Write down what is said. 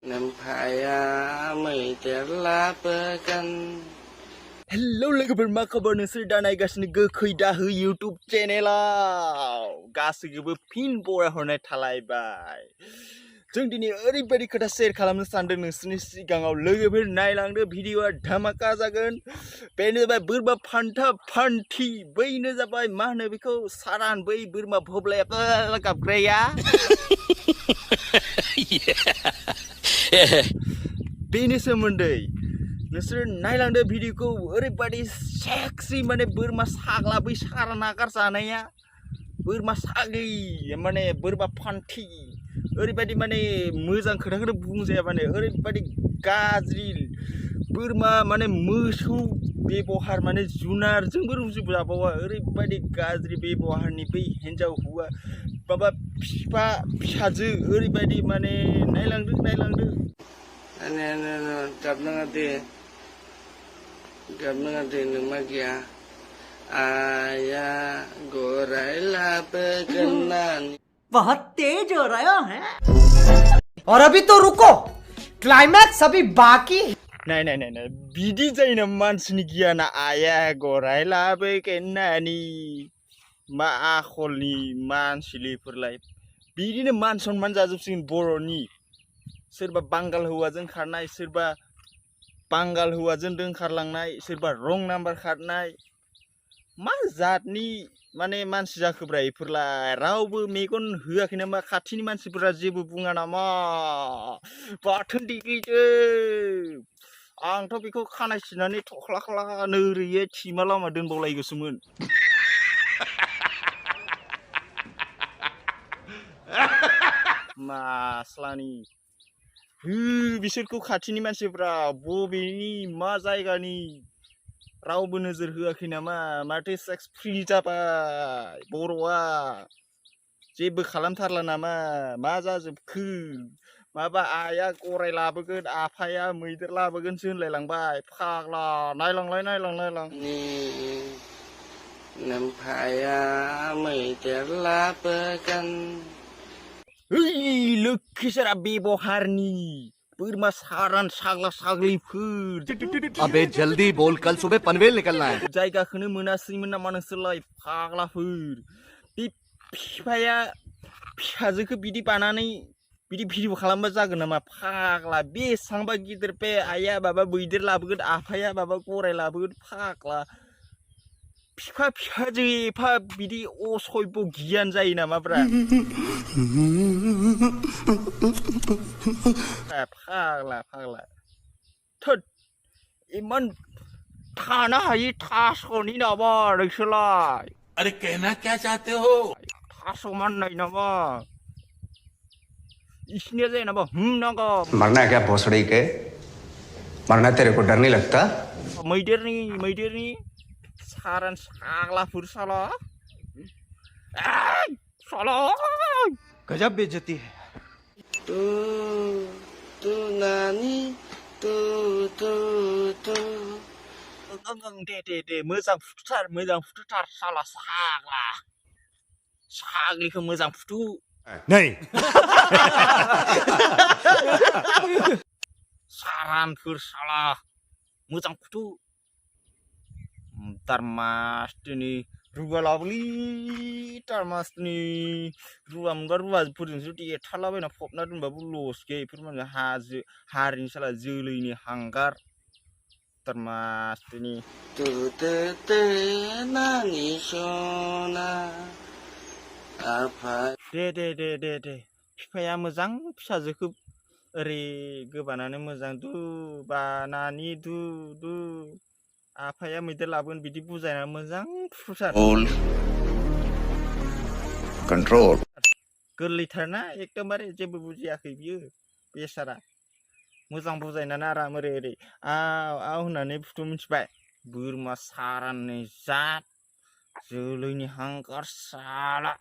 Nampaya may terlapakan. Hello लोगोफोर मा खबर नोंसोर दा नायगासिनो गोखै दाहो YouTube चेनेलाव गासैखौबो फिन बरायहरनाय थालायबाय जों दिनै ओरैबायदि खोथा शेयार खालामनो सानदों नोंसोरनि सिगाङाव लोगोफोर नायलांदो भिडिअआ धामाका जागोन बेनो जाबाय बोरमा फान्था फान्थि बैनो जाबाय मा होनो बेखौ सारान बै बोरमा भब्लाया गाबग्राया बेनि सोमोन्दै नोंसोर नायलांदो भिडिअखौ ओरैबायदि सेक्सि माने बोरमा साग्ला बै सारा नागार जानाया बोरमा सागै माने बोरमा फान्थि ओरैबायदि माने मोजां खोथाखौनो बुंजाया माने ओरैबायदि गाज्रि बोरमा माने मोसौ बेबहार माने जुनारजोंबो रुजुजाबावा ओरैबायदि गाज्रि बेबहारनि बै हिन्जाव हौवा माबा बिफा फिसाजो ओरैबायदि माने नायलांदो Gabna ngade numagia. Ayah gorai lapakan. बहुत तेज हो रहा है और अभी तो रुको क्लाइमैक्स अभी बाकी नाय बिदि जायोना मानसिनि गियाना आया गराय लाबोगोननानि मा आखलनि मानसिलिफोरलाय बिदिनो मान सनमान जाजोबसिगोन बर'नि सोरबा बांगाल हौवाजों खारनाय सोरबा बांगाल हौवाजों दोंखारलांनाय सोरबा रं नाम्बार खारनाय मा जातनि माने मानसि जाखोब्रा इफोरलाय रावबो मेगन होआखै नामा खाथिनि मानसिफोरा जेबो बुङा नामा बाथोन देग्लिजोब आंथ' बेखौ खानाय सिननानै थख्ला नोरैयै थिमा लामा दोनबावलायगोसोमोन मास्लानि बिसोरखौ खाथिनि मानसिफ्रा बबेनि मा जायगानि रावबो नोजोर होआखै नामा माथो सेक्स फ्रि जाबाय बर'आ जेबो खालामथारला नामा मा जाजोबखो माबा आइया गराय लाबोगोन आफाया मैदेर लाबोगोनसो होनलायलांबाय फाग्ला नायलां Nampaya may terlapakan. लोखिसारा बेबहारनि बोरमा सारान साग्ला साग्लिफोर अबे जल्दी बोल कल सुबह पनवेल निकलना है जायगाखौनो मोनासैमोन नामा नोंसोरलाय फाग्लाफोर बे बिफाया फिसाजोखौ बिदि बानानै बिदि भिडिअ खालामबा जागोन नामा फाग्ला बेसेबांबा गिदिर बे आइया माबा मैदेर लाबोगोन आफाया माबा गराय लाबोगोन फाग्ला बिफा फिसाजो एफा बिदि असभ्य गियान जायो नामाब्रा फाग्ला थोद इमान थानो हायि थास'नि नामा नोंसोरलाय अरे कहना क्या चाहते हो थास' माननाय नामा इसने जाए नामा नांगौ मरना है क्या भोसड़ी के मरना तेरे को डर नहीं लगता मैदेरनि सारान साग्लाफोर साला साला गजब बेइज्जती है Tu nani tu दे मोजां फुथुथार साला साग्ला साग्लिखौ मोजां फुथु नहीं सारानफोर साला मोजां फुथु तारमास्टनि रुवा लाबोलै तारमास्टनि रुवा मोनबा रुवाफोरजोंसो देथारलाबायना फबना दोनबाबो लस गैया बेफोर माने हारिनि साला जोलैनि हांगार तारमास्टनि te nani sona. Apa? दे बिफाया मोजां फिसाजोखौ ओरै गोबानानै मोजां दु बानानि दु आफाया मैदेर लाबोगोन बिदि बुजायना मोजां फुथार कंट्रोल गोरलैथारना एकदमबारे जेबो बुजियाखै बियो बेसारा मोजां बुजायनानै आराम ओरै आव होननानै फुथु मिथिबाय बोरमा साराननि जात जोलैनि हांगार साला